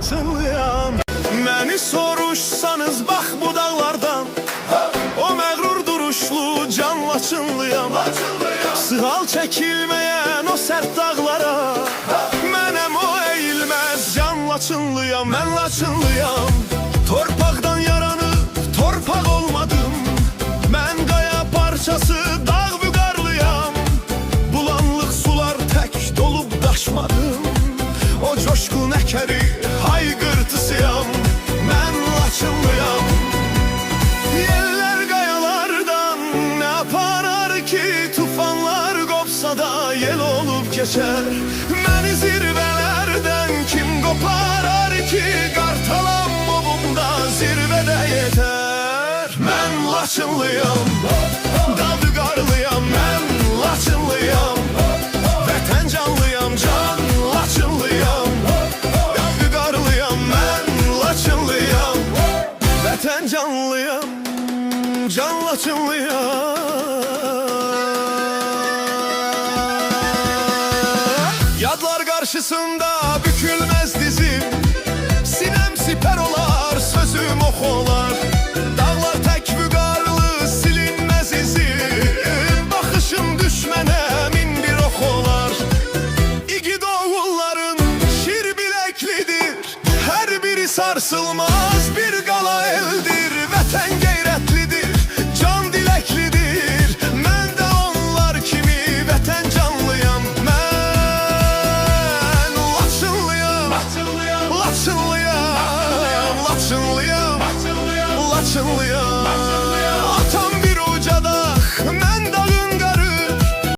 Laçınlıyam. Məni soruşsanız bax bu dağlardan, o məğrur duruşlu can Laçınlıyam. Sığal çəkilməyən o sərt dağlara, mənəm o eğilməz can Laçınlıyam. Mən Laçınlıyam. Torpaqdan yaranıb torpaq olmadım, mən qaya parçası dağ vüqarlıyam. Bulanlıq sular tək dolub daşmadım, o coşqun əkəri hayqırtısıyam. Mən Laçınlıyam. Yeller qayalardan nə aparar ki, tufanlar qopsa da yel olub keçər. Məni zirvələrdən kim qoparar ki, qartalam ovumda zirvədə yetər. Mən Laçınlıyam, dağ vüqarlıyam. Mən Laçınlıyam, vətən canlıyam, can Laçınlıyam. Dağ vüqarlıyam, mən Laçınlıyam, vətən canlıyam, can Laçınlıyam. Yadlar karşısında bükülmez dizim, sinem siper olar, sözüm ox olar. Dağlar tek vüqarlı, silinmez izim, bakışım düşmene min bir ox olar. İgid oğulların şir bileklidir, her biri sarsılmaz.